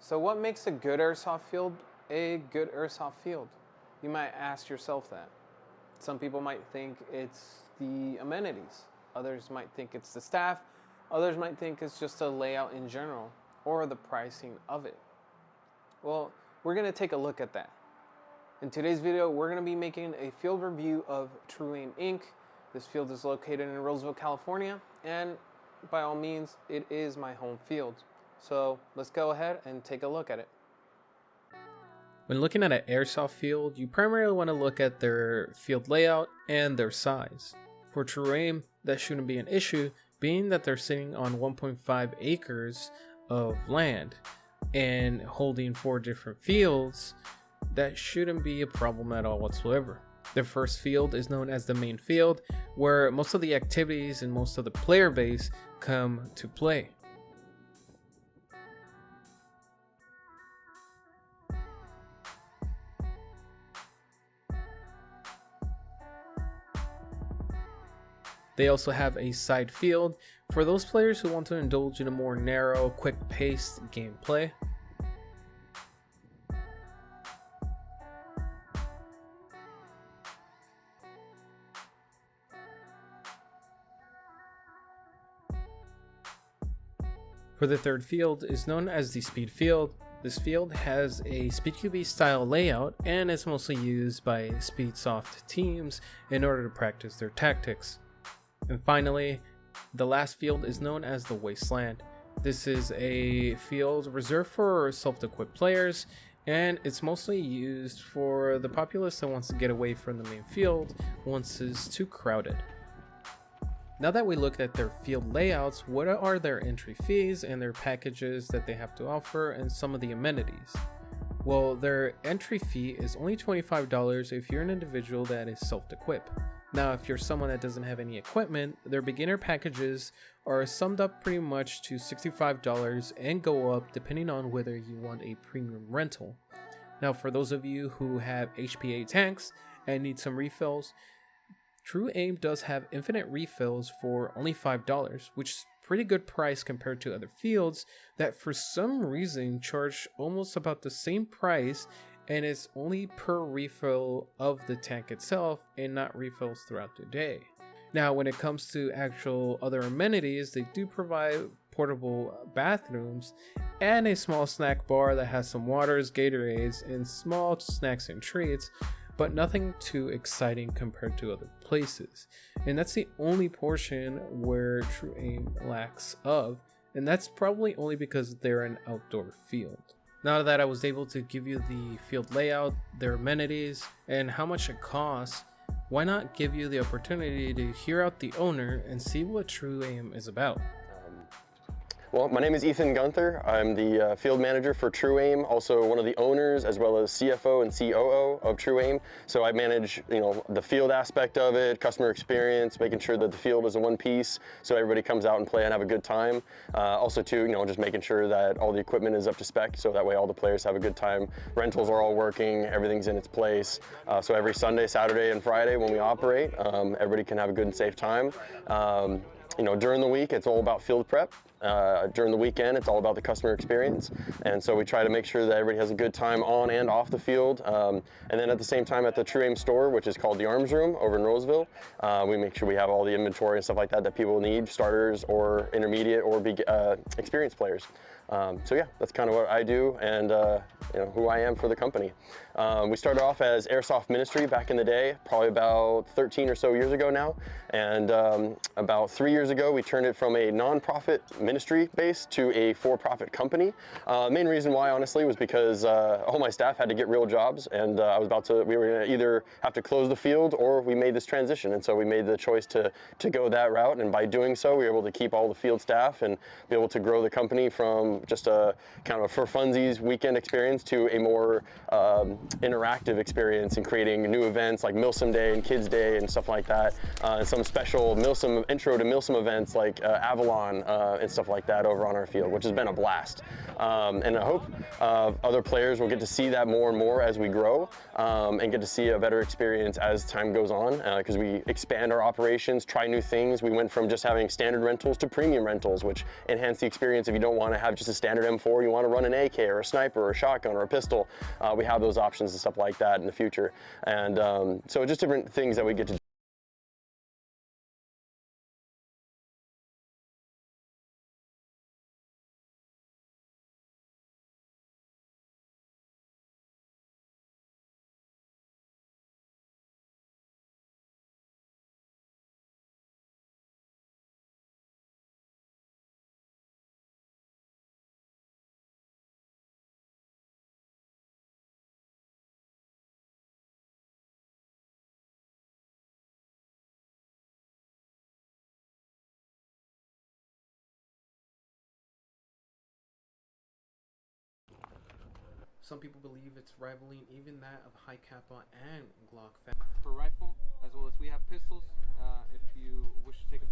So what makes a good airsoft field a good airsoft field? You might ask yourself that. Some people might think it's the amenities. Others might think it's the staff. Others might think it's just a layout in general or the pricing of it. Well, we're going to take a look at that. In today's video, we're going to be making a field review of True Aim Inc. This field is located in Roseville, California, and by all means, it is my home field. So let's go ahead and take a look at it. When looking at an airsoft field, you primarily want to look at their field layout and their size. For True Aim, that shouldn't be an issue, being that they're sitting on 1.5 acres of land and holding 4 different fields. That shouldn't be a problem at all whatsoever. The first field is known as the main field, where most of the activities and most of the player base come to play. They also have a side field for those players who want to indulge in a more narrow, quick-paced gameplay. For the third field is known as the speed field. This field has a SpeedQB style layout and is mostly used by Speedsoft teams in order to practice their tactics. And finally, the last field is known as the Wasteland. This is a field reserved for self-equipped players, and it's mostly used for the populace that wants to get away from the main field once it's too crowded. Now that we looked at their field layouts, what are their entry fees and their packages that they have to offer and some of the amenities? Well, their entry fee is only $25 if you're an individual that is self-equipped. Now, if you're someone that doesn't have any equipment, their beginner packages are summed up pretty much to $65 and go up depending on whether you want a premium rental. Now, for those of you who have HPA tanks and need some refills, True Aim does have infinite refills for only $5, which is a pretty good price compared to other fields that for some reason charge almost about the same price, and it's only per refill of the tank itself and not refills throughout the day. Now, when it comes to actual other amenities, they do provide portable bathrooms and a small snack bar that has some waters, Gatorades, and small snacks and treats, but nothing too exciting compared to other places. And that's the only portion where True Aim lacks of, and that's probably only because they're an outdoor field. Now that I was able to give you the field layout, their amenities, and how much it costs, why not give you the opportunity to hear out the owner and see what True Aim is about? Well, my name is Ethan Gunther. I'm the field manager for True Aim, also one of the owners as well as CFO and COO of True Aim. So I manage, the field aspect of it, customer experience, making sure that the field is in one piece so everybody comes out and play and have a good time. Also too, just making sure that all the equipment is up to spec so that way all the players have a good time. Rentals are all working, everything's in its place. So every Sunday, Saturday, and Friday when we operate, everybody can have a good and safe time. During the week, it's all about field prep. During the weekend, it's all about the customer experience. And so we try to make sure that everybody has a good time on and off the field. And then at the same time at the True Aim store, which is called the Arms Room over in Roseville, we make sure we have all the inventory and stuff like that that people need, starters or intermediate or experienced players. So yeah, that's kind of what I do and who I am for the company. We started off as Airsoft Ministry back in the day, probably about 13 or so years ago now. And about 3 years ago, we turned it from a non-profit ministry base to a for-profit company. Main reason why, honestly, was because all my staff had to get real jobs, and we were gonna either have to close the field or we made this transition. And so we made the choice to go that route. And by doing so, we were able to keep all the field staff and be able to grow the company from just a kind of a for funsies weekend experience to a more interactive experience in creating new events like Milsim Day and Kids Day and stuff like that. And some special intro to Milsim events like Avalon and stuff like that over on our field, which has been a blast. And I hope other players will get to see that more and more as we grow and get to see a better experience as time goes on because we expand our operations, try new things. We went from just having standard rentals to premium rentals, which enhance the experience if you don't want to have just a standard M4, you want to run an AK or a sniper or a shotgun or a pistol, we have those options and stuff like that in the future. And so just different things that we get to do. Some people believe it's rivaling even that of High Kappa and Glock for rifle, as well as we have pistols. If you wish to take a